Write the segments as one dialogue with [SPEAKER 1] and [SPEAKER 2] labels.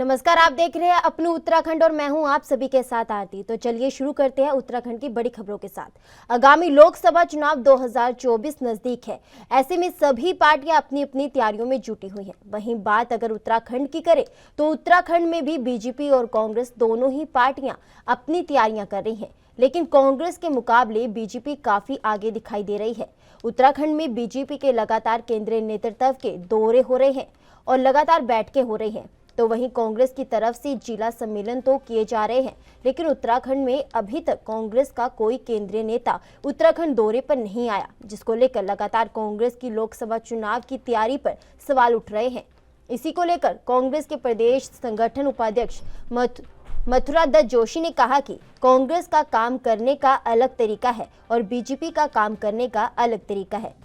[SPEAKER 1] नमस्कार, आप देख रहे हैं अपने उत्तराखंड और मैं हूं आप सभी के साथ आरती। तो चलिए शुरू करते हैं उत्तराखंड की बड़ी खबरों के साथ। आगामी लोकसभा चुनाव 2024 नजदीक है। ऐसे में सभी पार्टियां अपनी अपनी तैयारियों में जुटी हुई हैं। वहीं बात अगर उत्तराखंड की करें तो उत्तराखंड में भी बीजेपी और कांग्रेस दोनों ही पार्टियां अपनी तैयारियां कर रही हैं, लेकिन कांग्रेस के मुकाबले बीजेपी काफी आगे दिखाई दे रही है। उत्तराखंड में बीजेपी के लगातार केंद्रीय नेतृत्व के दौरे हो रहे हैं और लगातार बैठकें हो रही हैं, तो वहीं कांग्रेस की तरफ से जिला सम्मेलन तो किए जा रहे हैं, लेकिन उत्तराखंड में अभी तक कांग्रेस का कोई केंद्रीय नेता उत्तराखंड दौरे पर नहीं आया, जिसको लेकर लगातार कांग्रेस की लोकसभा चुनाव की तैयारी पर सवाल उठ रहे हैं। इसी को लेकर कांग्रेस के प्रदेश संगठन उपाध्यक्ष मथुरा दत्त जोशी ने कहा कि कांग्रेस का काम करने का अलग तरीका है और बीजेपी का काम करने का अलग तरीका है।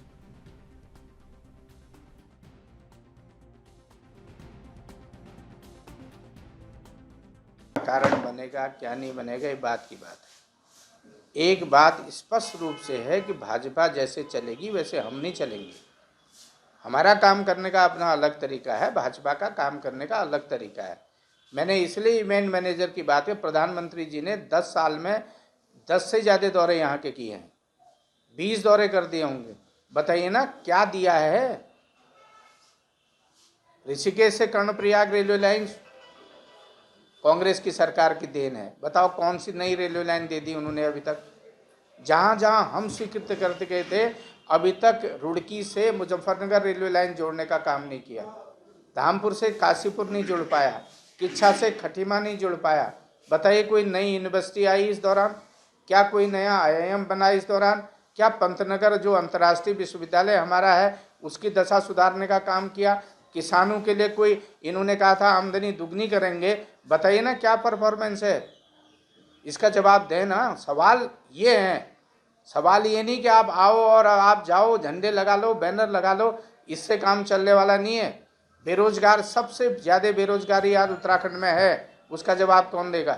[SPEAKER 2] कारण बनेगा क्या नहीं बनेगा, ये बात की बात है। एक बात स्पष्ट रूप से है कि भाजपा जैसे चलेगी वैसे हम नहीं चलेंगे। हमारा काम करने का अपना अलग तरीका है, भाजपा का काम करने का अलग तरीका है। मैंने इसलिए इवेंट मैनेजर की बात है, प्रधानमंत्री जी ने 10 साल में 10 से ज़्यादा दौरे यहाँ के किए हैं, 20 दौरे कर दिए होंगे। बताइए ना क्या दिया है। ऋषिकेश से कर्णप्रयाग रेलवे लाइन कांग्रेस की सरकार की देन है। बताओ कौन सी नई रेलवे लाइन दे दी उन्होंने अभी तक। जहाँ जहाँ हम स्वीकृत करते गए थे, अभी तक रुड़की से मुजफ्फरनगर रेलवे लाइन जोड़ने का काम नहीं किया। धामपुर से काशीपुर नहीं जुड़ पाया, किच्छा से खटीमा नहीं जुड़ पाया। बताइए कोई नई यूनिवर्सिटी आई इस दौरान? क्या कोई नया IIM बना इस दौरान? क्या पंतनगर जो अंतर्राष्ट्रीय विश्वविद्यालय हमारा है उसकी दशा सुधारने का काम किया? किसानों के लिए कोई, इन्होंने कहा था आमदनी दुगनी करेंगे, बताइए ना क्या परफॉर्मेंस है। इसका जवाब दें ना। सवाल ये है, सवाल ये नहीं कि आप आओ और आप जाओ, झंडे लगा लो, बैनर लगा लो, इससे काम चलने वाला नहीं है। बेरोजगार, सबसे ज़्यादा बेरोजगारी आज उत्तराखंड में है, उसका जवाब कौन देगा?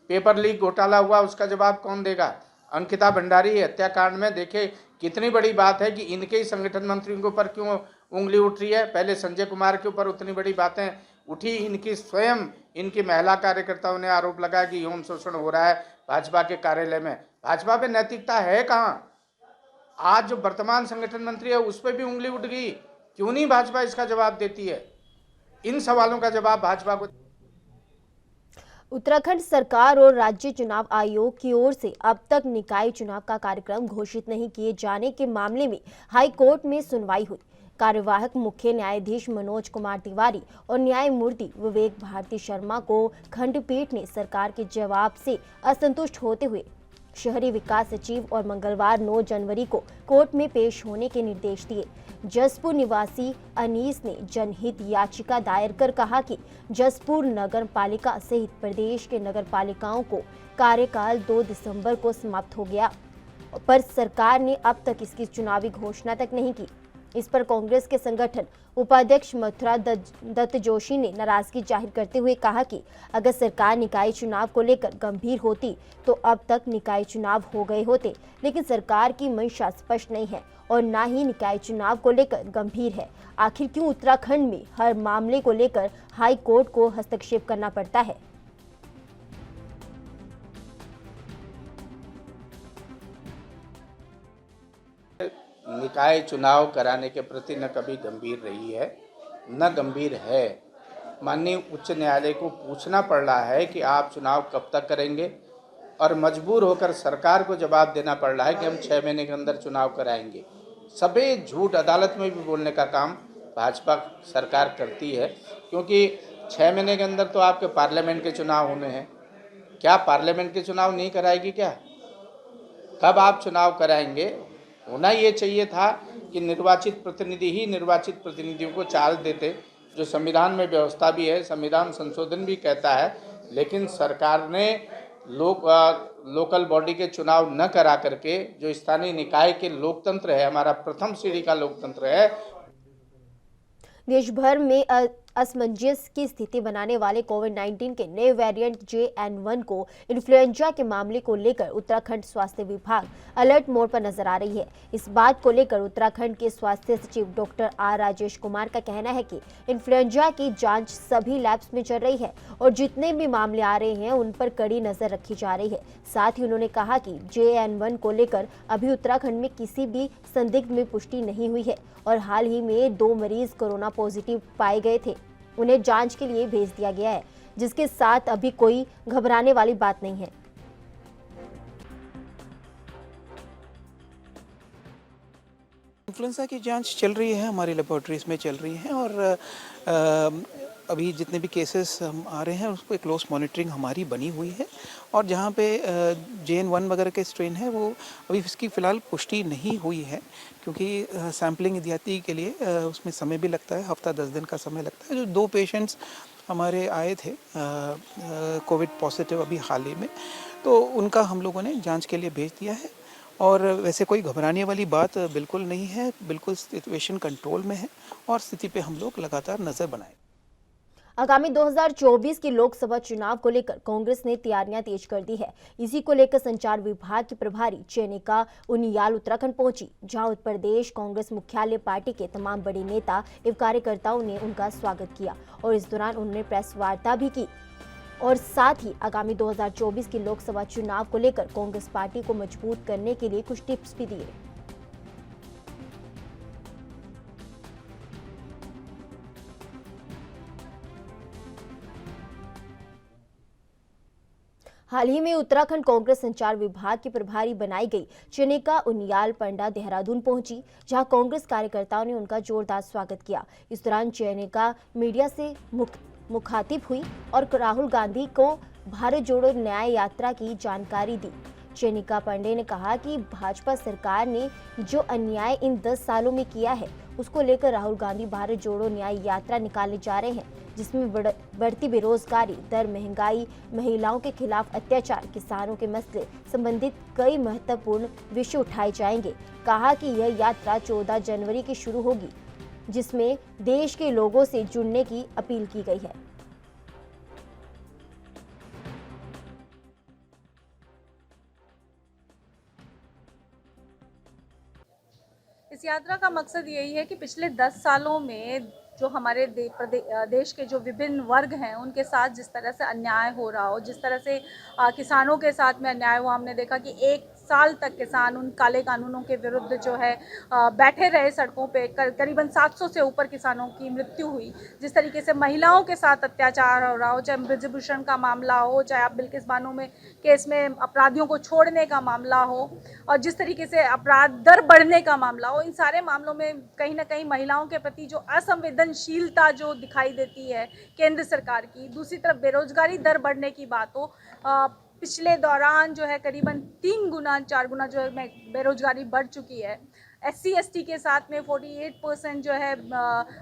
[SPEAKER 2] पेपर लीक घोटाला हुआ, उसका जवाब कौन देगा? अंकिता भंडारी हत्याकांड में देखे कितनी बड़ी बात है कि इनके ही संगठन मंत्रियों के ऊपर क्यों उंगली उठ रही है। पहले संजय कुमार के ऊपर उतनी बड़ी बातें उठी, इनकी स्वयं इनकी महिला कार्यकर्ताओं ने आरोप लगाया कि यौन शोषण हो रहा है भाजपा के कार्यालय में। भाजपा पे नैतिकता है कहाँ? आज जो वर्तमान संगठन मंत्री है उस पर भी उंगली उठ गई। क्यों नहीं भाजपा इसका जवाब देती है? इन सवालों का जवाब भाजपा को।
[SPEAKER 1] उत्तराखंड सरकार और राज्य चुनाव आयोग की ओर से अब तक निकाय चुनाव का कार्यक्रम घोषित नहीं किए जाने के मामले में हाई कोर्ट में सुनवाई हुई। कार्यवाहक मुख्य न्यायाधीश मनोज कुमार तिवारी और न्यायमूर्ति विवेक भारती शर्मा को खंडपीठ ने सरकार के जवाब से असंतुष्ट होते हुए शहरी विकास सचिव और मंगलवार 9 जनवरी को कोर्ट में पेश होने के निर्देश दिए। जसपुर निवासी अनीस ने जनहित याचिका दायर कर कहा कि जसपुर नगर पालिका सहित प्रदेश के नगर पालिकाओं को कार्यकाल 2 दिसंबर को समाप्त हो गया, पर सरकार ने अब तक इसकी चुनावी घोषणा तक नहीं की। इस पर कांग्रेस के संगठन उपाध्यक्ष मथुरा दत्त जोशी ने नाराजगी जाहिर करते हुए कहा कि अगर सरकार निकाय चुनाव को लेकर गंभीर होती तो अब तक निकाय चुनाव हो गए होते, लेकिन सरकार की मंशा स्पष्ट नहीं है और ना ही निकाय चुनाव को लेकर गंभीर है। आखिर क्यों उत्तराखंड में हर मामले को लेकर हाई कोर्ट को हस्तक्षेप करना पड़ता है?
[SPEAKER 2] निकाय चुनाव कराने के प्रति न कभी गंभीर रही है न गंभीर है। माननीय उच्च न्यायालय को पूछना पड़ रहा है कि आप चुनाव कब तक करेंगे, और मजबूर होकर सरकार को जवाब देना पड़ रहा है कि हम 6 महीने के अंदर चुनाव कराएंगे। सभी झूठ अदालत में भी बोलने का काम भाजपा सरकार करती है, क्योंकि 6 महीने के अंदर तो आपके पार्लियामेंट के चुनाव होने हैं। क्या पार्लियामेंट के चुनाव नहीं कराएगी क्या? कब आप चुनाव कराएंगे? होना ये चाहिए था कि निर्वाचित प्रतिनिधि ही निर्वाचित प्रतिनिधियों को चार्ज देते, जो संविधान में व्यवस्था भी है, संविधान संशोधन भी कहता है। लेकिन सरकार ने लोकल बॉडी के चुनाव न करा करके, जो स्थानीय निकाय के लोकतंत्र है, हमारा प्रथम सीढ़ी का लोकतंत्र है।
[SPEAKER 1] देश भर में असमंजस की स्थिति बनाने वाले कोविड-19 के नए वेरिएंट JN1 को इन्फ्लुएंजा के मामले को लेकर उत्तराखंड स्वास्थ्य विभाग अलर्ट मोड पर नजर आ रही है। इस बात को लेकर उत्तराखंड के स्वास्थ्य सचिव डॉक्टर आर राजेश कुमार का कहना है कि इन्फ्लुएंजा की जांच सभी लैब्स में चल रही है और जितने भी मामले आ रहे हैं उन पर कड़ी नजर रखी जा रही है। साथ ही उन्होंने कहा कि JN1 को लेकर अभी उत्तराखंड में किसी भी संदिग्ध में पुष्टि नहीं हुई है और हाल ही में 2 मरीज कोरोना पॉजिटिव पाए गए थे, उन्हें जांच के लिए भेज दिया गया है, जिसके साथ अभी कोई घबराने वाली बात नहीं है।
[SPEAKER 3] इन्फ्लुएंजा की जांच चल रही है, हमारी लेबोरेटरीज में चल रही है और अभी जितने भी केसेस हम आ रहे हैं उसको एक क्लोज मॉनिटरिंग हमारी बनी हुई है और जहाँ पे JN1 वगैरह के स्ट्रेन है वो अभी इसकी फ़िलहाल पुष्टि नहीं हुई है क्योंकि सैम्पलिंग इत्यादि के लिए उसमें समय भी लगता है, हफ्ता 10 दिन का समय लगता है। जो 2 पेशेंट्स हमारे आए थे कोविड पॉजिटिव अभी हाल ही में, तो उनका हम लोगों ने जांच के लिए भेज दिया है और वैसे कोई घबराने वाली बात बिल्कुल नहीं है, बिल्कुल सिचुएशन कंट्रोल में है और स्थिति पे हम लोग लगातार नज़र बनाए।
[SPEAKER 1] आगामी 2024 के लोकसभा चुनाव को लेकर कांग्रेस ने तैयारियां तेज कर दी है। इसी को लेकर संचार विभाग की प्रभारी चयनिका उनियाल उत्तराखंड पहुंची, जहां उत्तर प्रदेश कांग्रेस मुख्यालय पार्टी के तमाम बड़े नेता एवं कार्यकर्ताओं ने उनका स्वागत किया और इस दौरान उन्होंने प्रेस वार्ता भी की और साथ ही आगामी 2024 के लोकसभा चुनाव को लेकर कांग्रेस पार्टी को मजबूत करने के लिए कुछ टिप्स भी दिए। हाल ही में उत्तराखंड कांग्रेस संचार विभाग की प्रभारी बनाई गई चयनिका उनियाल पंडा देहरादून पहुंची, जहां कांग्रेस कार्यकर्ताओं ने उनका जोरदार स्वागत किया। इस दौरान चयनिका मीडिया से मुखातिब हुई और राहुल गांधी को भारत जोड़ो न्याय यात्रा की जानकारी दी। चयनिका पांडे ने कहा कि भाजपा सरकार ने जो अन्याय इन 10 सालों में किया है उसको लेकर राहुल गांधी भारत जोड़ो न्याय यात्रा निकालने जा रहे हैं, जिसमें बढ़ती बेरोजगारी दर, महंगाई, महिलाओं के खिलाफ अत्याचार, किसानों के मसले संबंधित कई महत्वपूर्ण विषय उठाए जाएंगे। कहा कि यह यात्रा 14 जनवरी की शुरू होगी, जिसमें देश के लोगों से जुड़ने की अपील की गई है।
[SPEAKER 4] इस यात्रा का मकसद यही है कि पिछले 10 सालों में जो हमारे देश के जो विभिन्न वर्ग हैं उनके साथ जिस तरह से अन्याय हो रहा हो, जिस तरह से किसानों के साथ में अन्याय हुआ, हमने देखा कि 1 साल तक किसान उन काले कानूनों के विरुद्ध जो है बैठे रहे सड़कों पे। करीबन 700 से ऊपर किसानों की मृत्यु हुई। जिस तरीके से महिलाओं के साथ अत्याचार हो रहा हो, चाहे ब्रजभूषण का मामला हो, चाहे आप बिल्किस बानो में केस में अपराधियों को छोड़ने का मामला हो, और जिस तरीके से अपराध दर बढ़ने का मामला हो, इन सारे मामलों में कहीं ना कहीं महिलाओं के प्रति जो असंवेदनशीलता जो दिखाई देती है केंद्र सरकार की। दूसरी तरफ बेरोजगारी दर बढ़ने की बात हो, पिछले दौरान जो है करीबन 3 गुना 4 गुना जो है बेरोजगारी बढ़ चुकी है। SC/ST के साथ में 48% जो है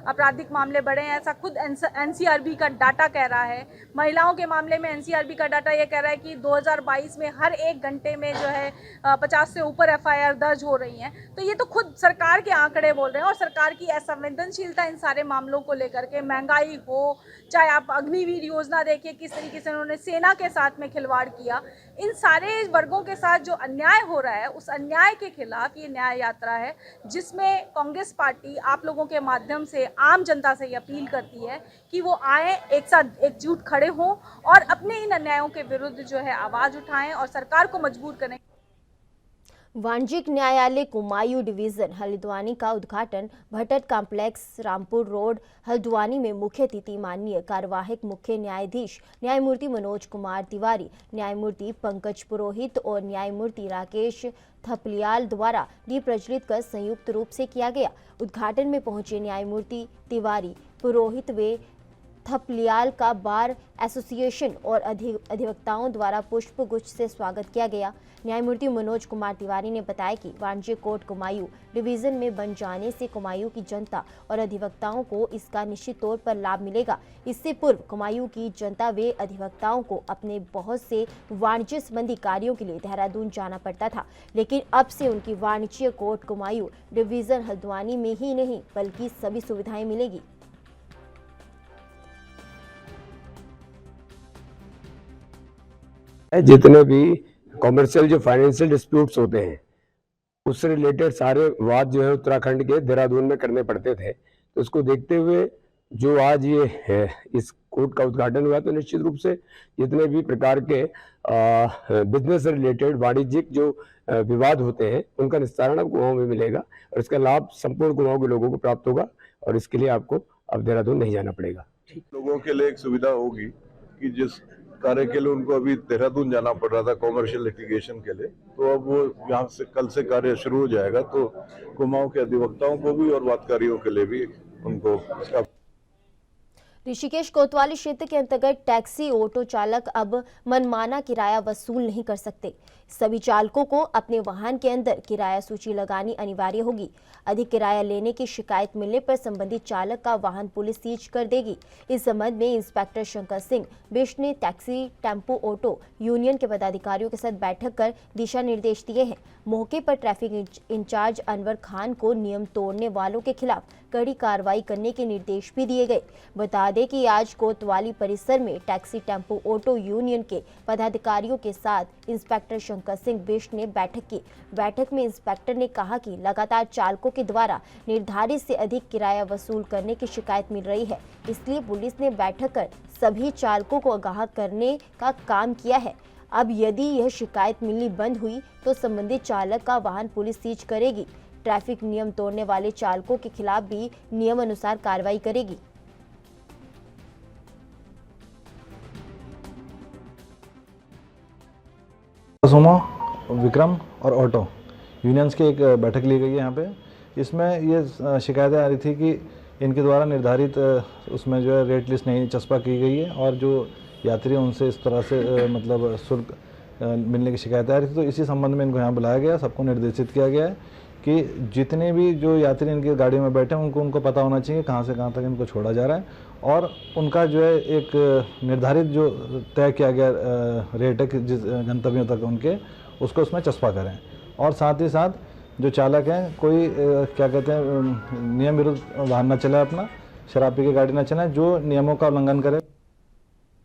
[SPEAKER 4] आपराधिक मामले बढ़े हैं, ऐसा खुद NCRB का डाटा कह रहा है। महिलाओं के मामले में NCRB का डाटा ये कह रहा है कि 2022 में हर 1 घंटे में जो है 50 से ऊपर FIR दर्ज हो रही हैं। तो ये तो खुद सरकार के आंकड़े बोल रहे हैं और सरकार की असंवेदनशीलता इन सारे मामलों को लेकर के, महंगाई हो, चाहे आप अग्निवीर योजना देखिए किस तरीके से उन्होंने सेना के साथ में खिलवाड़ किया, इन सारे वर्गों के साथ जो अन्याय हो रहा है उस अन्याय के खिलाफ ये न्याय यात्रा है, जिसमें कांग्रेस पार्टी आप लोगों के माध्यम से आम जनता से ये अपील करती है कि वो आए, एक साथ एकजुट खड़े हों और अपने इन अन्यायों के विरुद्ध जो है आवाज उठाएं और सरकार को मजबूर करें।
[SPEAKER 1] वाणिज्यिक न्यायालय कुमायूं डिवीजन हल्द्वानी का उद्घाटन भट्ट कॉम्प्लेक्स रामपुर रोड हल्द्वानी में मुख्य अतिथि माननीय कार्यवाहक मुख्य न्यायाधीश न्यायमूर्ति मनोज कुमार तिवारी, न्यायमूर्ति पंकज पुरोहित और न्यायमूर्ति राकेश थपलियाल द्वारा दीप प्रज्वलित कर संयुक्त रूप से किया गया। उद्घाटन में पहुंचे न्यायमूर्ति तिवारी, पुरोहित व थपलियाल का बार एसोसिएशन और अधिवक्ताओं द्वारा पुष्प गुच्छ से स्वागत किया गया। न्यायमूर्ति मनोज कुमार तिवारी ने बताया कि वाणिज्य कोर्ट कुमायूं डिवीजन में बन जाने से कुमायूं की जनता और अधिवक्ताओं को इसका निश्चित तौर पर लाभ मिलेगा। इससे पूर्व कुमायूं की जनता व अधिवक्ताओं को अपने बहुत से वाणिज्य संबंधी कार्यों के लिए देहरादून जाना पड़ता था, लेकिन अब से उनकी वाणिज्य कोर्ट कुमायूं डिवीजन हल्द्वानी में ही नहीं बल्कि सभी सुविधाएं मिलेगी।
[SPEAKER 5] जितने भी कॉमर्शियल जो फाइनेंशियल डिस्प्यूट्स होते हैं उससे रिलेटेड सारे वाद जो है उत्तराखंड के देहरादून में करने पड़ते थे, तो उसको देखते हुए जो आज ये है इस कोर्ट का उद्घाटन हुआ, तो निश्चित रूप से जितने भी प्रकार के बिजनेस से रिलेटेड वाणिज्यिक जो विवाद होते हैं उनका निस्तारण अब कुमाऊं में मिलेगा और इसका लाभ संपूर्ण कुमाऊं के लोगों को प्राप्त होगा और इसके लिए आपको अब देहरादून नहीं जाना पड़ेगा।
[SPEAKER 6] लोगों के लिए एक सुविधा होगी कि जिस कार्य के लिए उनको अभी देहरादून जाना पड़ रहा था कॉमर्शियल लिटिगेशन के लिए, तो अब वो यहाँ से कल से कार्य शुरू हो जाएगा, तो कुमाऊं के अधिवक्ताओं को भी और वादकारियों के लिए भी उनको इसका।
[SPEAKER 1] ऋषिकेश कोतवाली क्षेत्र के अंतर्गत टैक्सी ऑटो चालक अब मनमाना किराया वसूल नहीं कर सकते। सभी चालकों को अपने वाहन के अंदर किराया सूची लगानी अनिवार्य होगी। अधिक किराया लेने की शिकायत मिलने पर संबंधित चालक का वाहन पुलिस सीज कर देगी। इस संबंध में इंस्पेक्टर शंकर सिंह बिष्ट ने टैक्सी टेम्पो ऑटो यूनियन के पदाधिकारियों के साथ बैठक कर दिशा निर्देश दिए हैं। मौके पर ट्रैफिक इंचार्ज अनवर खान को नियम तोड़ने वालों के खिलाफ कड़ी कार्रवाई करने के निर्देश भी दिए गए। बता दें कि आज कोतवाली परिसर में टैक्सी टेम्पो ऑटो यूनियन के पदाधिकारियों के साथ इंस्पेक्टर शंकर सिंह बिष्ट ने बैठक की। बैठक में इंस्पेक्टर ने कहा कि लगातार चालकों के द्वारा निर्धारित से अधिक किराया वसूल करने की शिकायत मिल रही है, इसलिए पुलिस ने बैठक कर सभी चालकों को आगाह करने का काम किया है। अब यदि यह शिकायत मिलनी बंद हुई तो संबंधित चालक का वाहन पुलिस सीज करेगी। ट्रैफिक नियम तोड़ने वाले चालकों के खिलाफ भी नियम अनुसार कार्रवाई करेगी।
[SPEAKER 7] सुमो, विक्रम और ऑटो यूनियंस की एक बैठक ली गई है यहाँ पे। इसमें ये शिकायतें आ रही थी कि इनके द्वारा निर्धारित उसमें जो है रेट लिस्ट नहीं चस्पा की गई है और जो यात्री हैं उनसे इस तरह से मतलब शुल्क मिलने की शिकायतें आ रही थी। तो इसी संबंध में इनको यहाँ बुलाया गया, सबको निर्देशित किया गया है कि जितने भी जो यात्री इनकी गाड़ी में बैठे हैं उनको पता होना चाहिए कहाँ से कहाँ तक इनको छोड़ा जा रहा है और उनका जो है एक निर्धारित जो तय किया गया रेट है कि जिस गंतव्यों तक उनके उसको उसमें चस्पा करें। और साथ ही साथ जो चालक हैं कोई क्या कहते हैं नियम विरुद्ध वाहन न चलाए, अपना शराब पी के गाड़ी न चलाए, जो नियमों का उल्लंघन करे।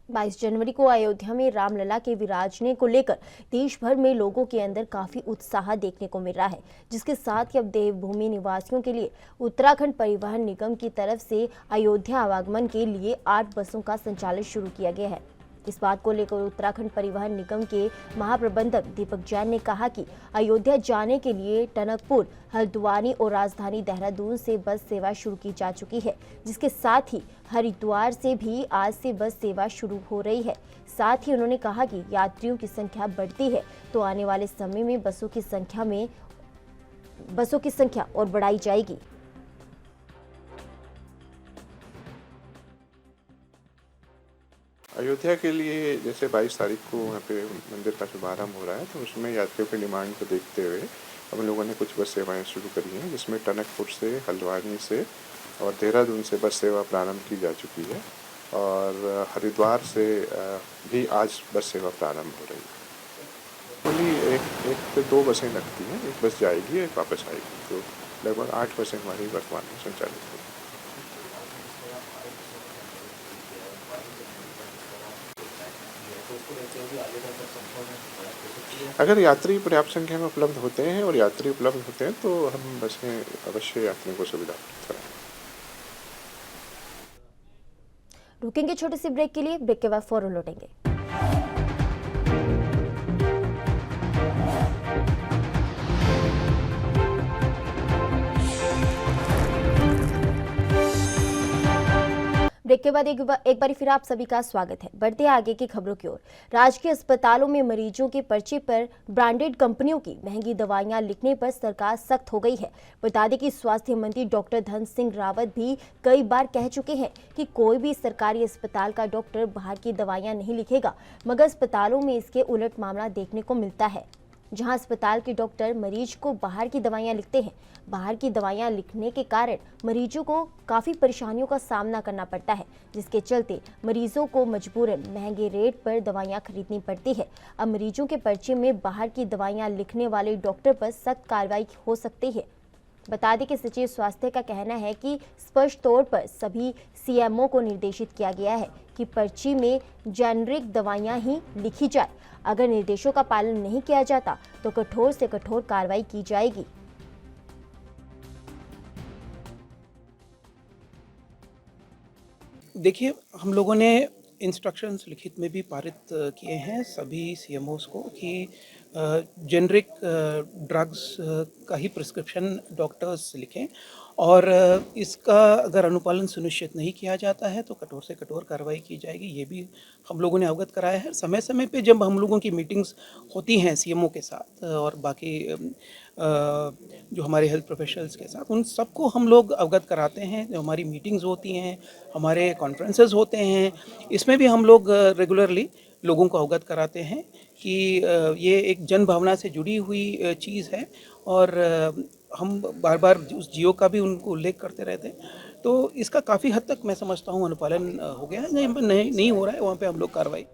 [SPEAKER 1] 22 जनवरी को अयोध्या में रामलला के विराजने को लेकर देश भर में लोगों के अंदर काफी उत्साह देखने को मिल रहा है, जिसके साथ ही अब देवभूमि निवासियों के लिए उत्तराखंड परिवहन निगम की तरफ से अयोध्या आवागमन के लिए 8 बसों का संचालन शुरू किया गया है। इस बात को लेकर उत्तराखंड परिवहन निगम के महाप्रबंधक दीपक जैन ने कहा कि अयोध्या जाने के लिए टनकपुर, हल्द्वानी और राजधानी देहरादून से बस सेवा शुरू की जा चुकी है, जिसके साथ ही हरिद्वार से भी आज से बस सेवा शुरू हो रही है। साथ ही उन्होंने कहा कि यात्रियों की संख्या बढ़ती है तो आने वाले समय में बसों की संख्या और बढ़ाई जाएगी।
[SPEAKER 8] अयोध्या के लिए जैसे 22 तारीख को वहाँ पे मंदिर का शुभारंभ हो रहा है, तो उसमें यात्रियों की डिमांड को देखते हुए हम लोगों ने कुछ बस सेवाएं शुरू करी हैं, जिसमें टनकपुर से, हल्द्वानी से और देहरादून से बस सेवा प्रारंभ की जा चुकी है और हरिद्वार से भी आज बस सेवा प्रारंभ हो रही है। ओनली एक से 2 बसें लगती हैं, एक बस जाएगी एक वापस आएगी, तो लगभग 8 बसें हमारी वर्तमान में संचालित होगी। अगर यात्री पर्याप्त संख्या में उपलब्ध होते हैं और यात्री उपलब्ध होते हैं तो हम बसें अवश्य यात्रियों को सुविधा कराएं।
[SPEAKER 1] रुकेंगे छोटे से ब्रेक के लिए, ब्रेक के बाद फौरन लौटेंगे। ब्रेक के बाद एक बार फिर आप सभी का स्वागत है। बढ़ते हैं आगे की खबरों की ओर। राजकीय अस्पतालों में मरीजों के पर्चे पर ब्रांडेड कंपनियों की महंगी दवाइयां लिखने पर सरकार सख्त हो गई है। बता दें कि स्वास्थ्य मंत्री डॉक्टर धन सिंह रावत भी कई बार कह चुके हैं कि कोई भी सरकारी अस्पताल का डॉक्टर बाहर की दवाइयां नहीं लिखेगा, मगर अस्पतालों में इसके उलट मामला देखने को मिलता है, जहां अस्पताल के डॉक्टर मरीज को बाहर की दवाइयां लिखते हैं। बाहर की दवाइयां लिखने के कारण मरीजों को काफ़ी परेशानियों का सामना करना पड़ता है, जिसके चलते मरीजों को मजबूरन महंगे रेट पर दवाइयां खरीदनी पड़ती है। अब मरीजों के पर्चे में बाहर की दवाइयां लिखने वाले डॉक्टर पर सख्त कार्रवाई हो सकती है। बता दें कि सचिव स्वास्थ्य का कहना है कि स्पष्ट तौर पर सभी सीएमओ को निर्देशित किया गया है कि पर्ची में जेनरिक दवाइयां ही लिखी जाए। अगर निर्देशों का पालन नहीं किया जाता तो कठोर से कठोर कार्रवाई की जाएगी।
[SPEAKER 3] देखिए, हम लोगों ने इंस्ट्रक्शंस लिखित में भी पारित किए हैं सभी सीएमओस को कि जेनरिक ड्रग्स का ही प्रिस्क्रिप्शन डॉक्टर्स लिखें और इसका अगर अनुपालन सुनिश्चित नहीं किया जाता है तो कठोर से कठोर कार्रवाई की जाएगी। ये भी हम लोगों ने अवगत कराया है। समय समय पे जब हम लोगों की मीटिंग्स होती हैं सीएमओ के साथ और बाकी जो हमारे हेल्थ प्रोफेशनल्स के साथ, उन सबको हम लोग अवगत कराते हैं। जो हमारी मीटिंग्स होती हैं, हमारे कॉन्फ्रेंसेस होते हैं, इसमें भी हम लोग रेगुलरली लोगों को अवगत कराते हैं कि ये एक जन भावना से जुड़ी हुई चीज़ है और हम बार बार उस जियो का भी उनको उल्लेख करते रहते हैं। तो इसका काफ़ी हद तक मैं समझता हूँ अनुपालन हो गया है। नहीं हो रहा है वहाँ पे हम लोग कार्रवाई।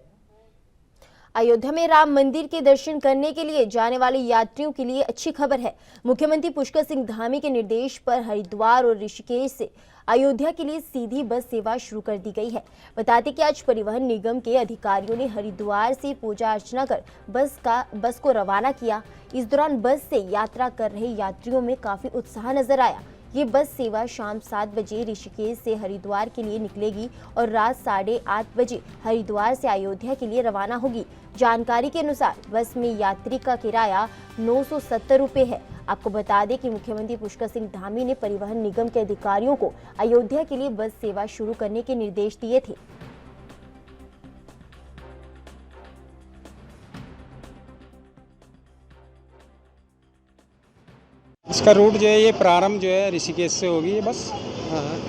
[SPEAKER 1] अयोध्या में राम मंदिर के दर्शन करने के लिए जाने वाले यात्रियों के लिए अच्छी खबर है। मुख्यमंत्री पुष्कर सिंह धामी के निर्देश पर हरिद्वार और ऋषिकेश से अयोध्या के लिए सीधी बस सेवा शुरू कर दी गई है। बताते कि आज परिवहन निगम के अधिकारियों ने हरिद्वार से पूजा अर्चना कर बस को रवाना किया। इस दौरान बस से यात्रा कर रहे यात्रियों में काफी उत्साह नजर आया। ये बस सेवा शाम 7 बजे ऋषिकेश से हरिद्वार के लिए निकलेगी और रात 8:30 बजे हरिद्वार से अयोध्या के लिए रवाना होगी। जानकारी के अनुसार बस में यात्री का किराया 970 रुपये है। आपको बता दें कि मुख्यमंत्री पुष्कर सिंह धामी ने परिवहन निगम के अधिकारियों को अयोध्या के लिए बस सेवा शुरू करने के निर्देश दिए थे।
[SPEAKER 9] इसका रूट जो है ये प्रारंभ जो है ऋषिकेश से होगी। ये बस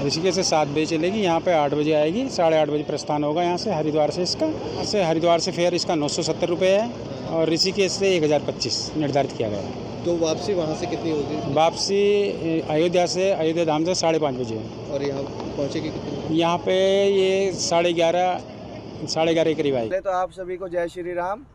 [SPEAKER 9] ऋषिकेश से 7 बजे चलेगी, यहाँ पे 8 बजे आएगी, 8:30 बजे प्रस्थान होगा यहाँ से हरिद्वार से। हरिद्वार से फेयर इसका 970 रुपये है और ऋषिकेश से 1025 निर्धारित किया गया है।
[SPEAKER 10] तो वापसी वहाँ से कितनी होगी?
[SPEAKER 9] वापसी अयोध्या धाम से 5:30 बजे।
[SPEAKER 10] और यहाँ पहुँचेगी कितनी?
[SPEAKER 9] यहाँ पे ये 11:30 के करीब आएगी।
[SPEAKER 10] तो आप सभी को जय श्री राम।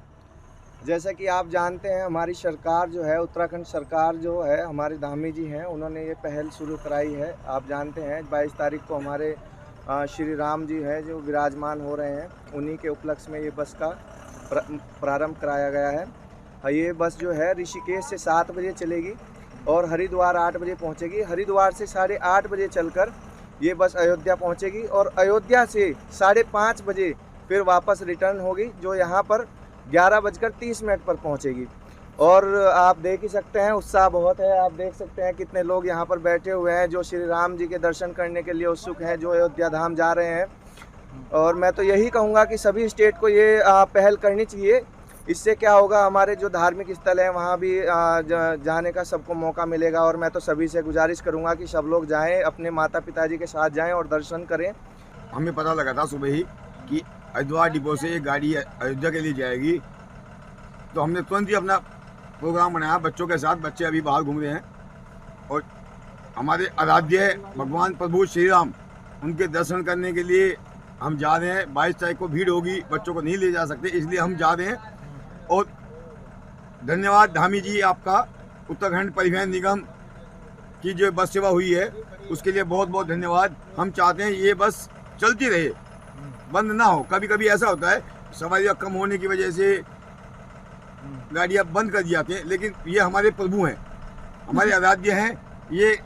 [SPEAKER 10] जैसा कि आप जानते हैं, हमारी सरकार जो है, उत्तराखंड सरकार जो है, हमारे धामी जी हैं, उन्होंने ये पहल शुरू कराई है। आप जानते हैं 22 तारीख को हमारे श्री राम जी हैं जो विराजमान हो रहे हैं, उन्हीं के उपलक्ष्य में ये बस का प्रारंभ कराया गया है। ये बस जो है ऋषिकेश से 7 बजे चलेगी और हरिद्वार 8 बजे पहुंचेगी। हरिद्वार से 8:30 बजे चलकर ये बस अयोध्या पहुंचेगी और अयोध्या से 5:30 बजे फिर वापस रिटर्न होगी, जो यहाँ पर 11:30 पर पहुंचेगी। और आप देख ही सकते हैं उत्साह बहुत है। आप देख सकते हैं कितने लोग यहाँ पर बैठे हुए हैं जो श्री राम जी के दर्शन करने के लिए उत्सुक हैं, जो अयोध्या धाम जा रहे हैं। और मैं तो यही कहूँगा कि सभी स्टेट को ये पहल करनी चाहिए। इससे क्या होगा, हमारे जो धार्मिक स्थल हैं वहाँ भी जाने का सबको मौका मिलेगा। और मैं तो सभी से गुजारिश करूँगा कि सब लोग जाएँ, अपने माता पिताजी के साथ जाएँ और दर्शन करें।
[SPEAKER 11] हमें पता लगा था सुबह ही कि हरिद्वार डिपो से एक गाड़ी अयोध्या के लिए जाएगी, तो हमने तुरंत ही अपना प्रोग्राम बनाया बच्चों के साथ। बच्चे अभी बाहर घूम रहे हैं और हमारे आराध्य भगवान प्रभु श्री राम, उनके दर्शन करने के लिए हम जा रहे हैं। 22 तारीख को भीड़ होगी, बच्चों को नहीं ले जा सकते, इसलिए हम जा रहे हैं। और धन्यवाद धामी जी आपका, उत्तराखंड परिवहन निगम की जो बस सेवा हुई है उसके लिए बहुत बहुत धन्यवाद। हम चाहते हैं ये बस चलती रहे, बंद ना हो। कभी कभी ऐसा होता है सवारियाँ कम होने की वजह से गाड़ियाँ बंद कर दी जाती हैं, लेकिन ये हमारे प्रभु हैं, हमारे आराध्य हैं। ये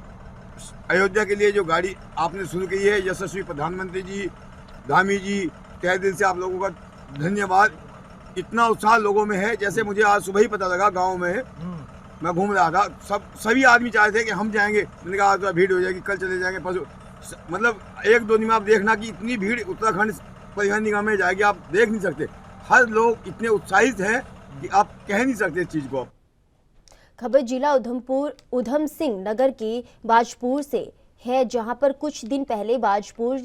[SPEAKER 11] अयोध्या के लिए जो गाड़ी आपने शुरू की है, यशस्वी प्रधानमंत्री जी, धामी जी, तहे दिल से आप लोगों का धन्यवाद। इतना उत्साह लोगों में है, जैसे मुझे आज सुबह ही पता लगा। गाँव में मैं घूम रहा था, सभी आदमी चाहते थे कि हम जाएंगे। मैंने कहा आज भीड़ हो जाएगी, कल चले जाएंगे, परसों। मतलब 1-2 दिन में आप देखना कि इतनी भीड़ उत्तराखंड परिवहन निगम में जाएगी, आप देख नहीं सकते। हर लोग इतने उत्साहित हैं कि आप कह नहीं सकते इस चीज़ को।
[SPEAKER 1] खबर जिला उधम सिंह नगर के बाजपुर से है, जहां पर कुछ दिन पहले बाजपुर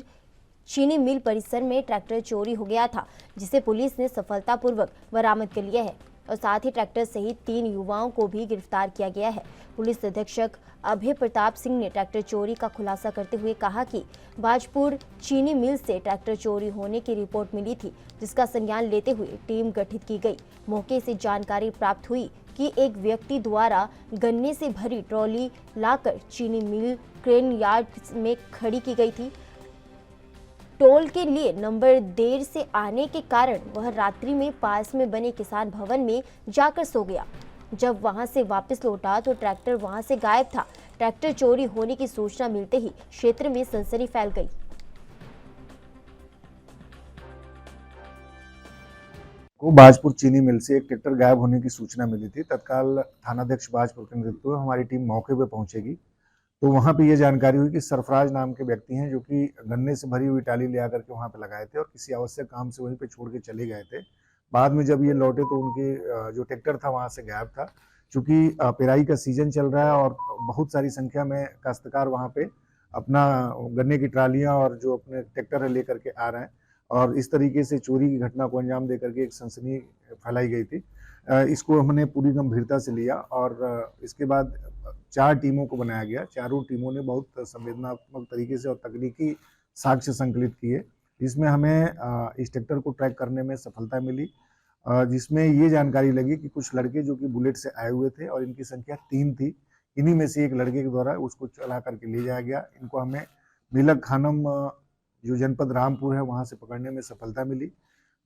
[SPEAKER 1] चीनी मिल परिसर में ट्रैक्टर चोरी हो गया था, जिसे पुलिस ने सफलतापूर्वक बरामद कर लिया है और साथ ही ट्रैक्टर सहित 3 युवाओं को भी गिरफ्तार किया गया है। पुलिस अधीक्षक अभय प्रताप सिंह ने ट्रैक्टर चोरी का खुलासा करते हुए कहा कि बाजपुर चीनी मिल से ट्रैक्टर चोरी होने की रिपोर्ट मिली थी, जिसका संज्ञान लेते हुए टीम गठित की गई। मौके से जानकारी प्राप्त हुई कि एक व्यक्ति द्वारा गन्ने से भरी ट्रॉली लाकर चीनी मिल क्रेन यार्ड में खड़ी की गई थी। टोल के लिए नंबर देर से आने के कारण वह रात्रि में पास में बने किसान भवन में जाकर सो गया। जब वहां से वापस लौटा तो ट्रैक्टर वहां से गायब था। ट्रैक्टर चोरी होने की सूचना मिलते ही क्षेत्र में सनसनी फैल गई।
[SPEAKER 12] को बाजपुर चीनी मिल से एक ट्रैक्टर गायब होने की सूचना मिली थी। तत्काल थानाध्यक्ष बाजपुर के नेतृत्व में हमारी टीम मौके पर पहुंचेगी तो वहां पे ये जानकारी हुई कि सरफराज नाम के व्यक्ति हैं जो कि गन्ने से भरी हुई टाली ले आकर के वहां पे लगाए थे और किसी आवश्यक काम से वहीं पे छोड़ के चले गए थे। बाद में जब ये लौटे तो उनके जो ट्रैक्टर था वहां से गायब था। चूंकि पेराई का सीजन चल रहा है और बहुत सारी संख्या में काश्तकार वहां पे अपना गन्ने की ट्रालियां और जो अपने ट्रैक्टर लेकर के आ रहे हैं और इस तरीके से चोरी की घटना को अंजाम देकर के एक सनसनी फैलाई गई थी। इसको हमने पूरी गंभीरता से लिया और इसके बाद 4 टीमों को बनाया गया। चारों टीमों ने बहुत संवेदनात्मक तरीके से और तकनीकी साक्ष्य संकलित किए, जिसमें हमें इस ट्रैक्टर को ट्रैक करने में सफलता मिली, जिसमें ये जानकारी लगी कि कुछ लड़के जो कि बुलेट से आए हुए थे और इनकी संख्या 3 थी। इन्हीं में से एक लड़के के द्वारा उसको चला करके ले जाया गया। इनको हमें नीलक खानम जो जनपद रामपुर है वहां से पकड़ने में सफलता मिली।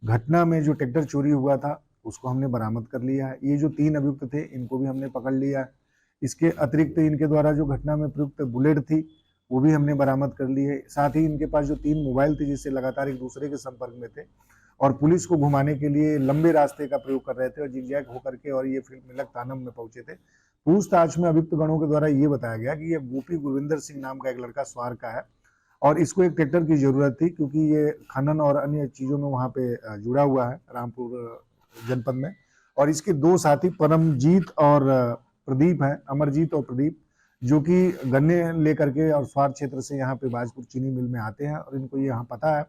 [SPEAKER 12] घटना में जो ट्रैक्टर चोरी हुआ था उसको हमने बरामद कर लिया है। ये जो 3 अभियुक्त थे इनको भी हमने पकड़ लिया है। इसके अतिरिक्त इनके द्वारा जो घटना में प्रयुक्त बुलेट थी वो भी हमने बरामद कर ली है। साथ ही इनके पास जो 3 मोबाइल थे जिससे लगातार एक दूसरे के संपर्क में थे और पुलिस को घुमाने के लिए लंबे रास्ते का प्रयोग कर रहे थे और जिगजैग होकर के और ये फिर नीलक थानम में पहुंचे थे। पूछताछ में अभियुक्त गणों के द्वारा ये बताया गया कि ये गोपी गुरविंदर सिंह नाम का एक लड़का स्वार का है और इसको एक ट्रैक्टर की जरूरत थी क्योंकि ये खनन और अन्य चीजों में वहां पे जुड़ा हुआ है रामपुर जनपद में। और इसके 2 साथी परमजीत और प्रदीप हैं, अमरजीत और प्रदीप, जो कि गन्ने लेकर के और स्वार क्षेत्र से यहाँ पे बाजपुर चीनी मिल में आते हैं और इनको यहाँ पता है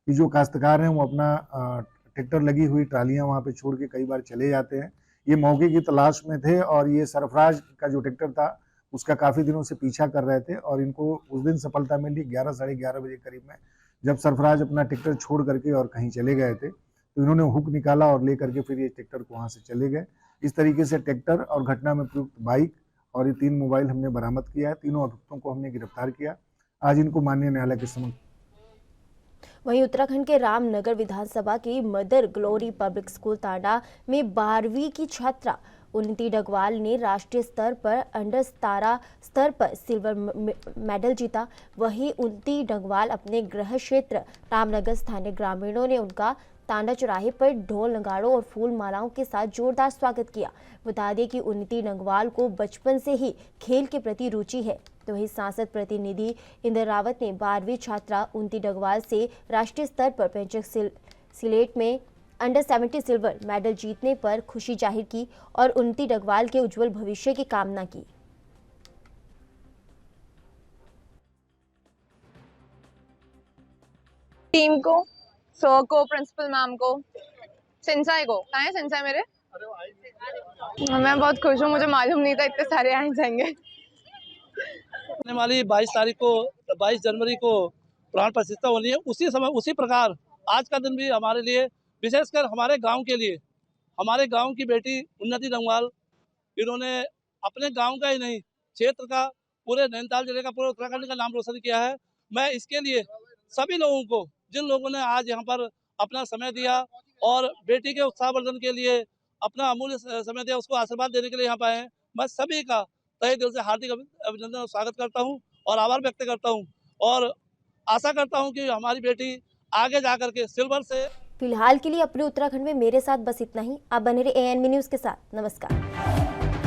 [SPEAKER 12] कि जो काश्तकार हैं वो अपना ट्रैक्टर लगी हुई ट्रालियां वहाँ पे छोड़ के कई बार चले जाते हैं। ये मौके की तलाश में थे और ये सरफराज का जो ट्रैक्टर था उसका काफ़ी दिनों से पीछा कर रहे थे और इनको उस दिन सफलता मिली 11 साढ़े 11 बजे करीब में, जब सरफराज अपना ट्रैक्टर छोड़ करके और कहीं चले गए थे तो इन्होंने हुक निकाला और ले करके फिर ये ट्रैक्टर को वहाँ से चले गए। इस तरीके से ट्रैक्टर और घटना में प्रयुक्त बाइक और ये 3 मोबाइल हमने बरामद किया है। तीनों अभियुक्तों को हमने गिरफ्तार किया। आज इनको माननीय न्यायालय के समक्ष।
[SPEAKER 1] वहीं उत्तराखंड के रामनगर विधानसभा की मदर ग्लोरी पब्लिक स्कूल तांडा में 12वीं की छात्रा उन्नति डगवाल ने राष्ट्रीय स्तर पर अंडर 17 स्तर पर सिल्वर मेडल जीता। वहीं उन्नति डगवाल अपने गृह क्षेत्र रामनगर स्थानीय ग्रामीणों ने उनका तांडा चौराहे पर ढोल नगाड़ों और फूल मालाओं के साथ जोरदार स्वागत किया। बता दें कि उन्नति डगवाल को बचपन से ही खेल के प्रति रुचि है। तो वहीं सांसद प्रतिनिधि इंद्र रावत ने 12वीं छात्रा उन्नति डगवाल से राष्ट्रीय स्तर पर पेंचक सिलेट में अंडर 70 सिल्वर मेडल जीतने पर खुशी जाहिर की और उन्नति डगवाल के उज्जवल भविष्य की कामना की।
[SPEAKER 13] टीम को, सर को, प्रिंसिपल मैम को, सिंचाई को, कहाँ है सिंचाई मेरे? मैं बहुत खुश हूँ, मुझे मालूम नहीं था इतने सारे आए जाएंगे।
[SPEAKER 14] आने वाली 22 जनवरी को प्राण प्रतिष्ठा होनी है। उसी समय उसी प्रकार आज का दिन भी हमारे लिए, विशेषकर हमारे गांव के लिए, हमारे गांव की बेटी उन्नति डगवाल, इन्होंने अपने गांव का ही नहीं क्षेत्र का, पूरे नैनीताल जिले का, पूरे उत्तराखंड का नाम रोशन किया है। मैं इसके लिए सभी लोगों को, जिन लोगों ने आज यहाँ पर अपना समय दिया और बेटी के उत्साहवर्धन के लिए अपना अमूल्य समय दिया, उसको आशीर्वाद देने के लिए यहाँ पर आए हैं, मैं सभी का तहे दिल से हार्दिक अभिनंदन और स्वागत करता हूँ और आभार व्यक्त करता हूँ और आशा करता हूँ कि हमारी बेटी आगे जाकर के सिल्वर से।
[SPEAKER 1] फिलहाल के लिए अपने उत्तराखंड में मेरे साथ बस इतना ही। आप बने रहे ANB न्यूज़ के साथ। नमस्कार।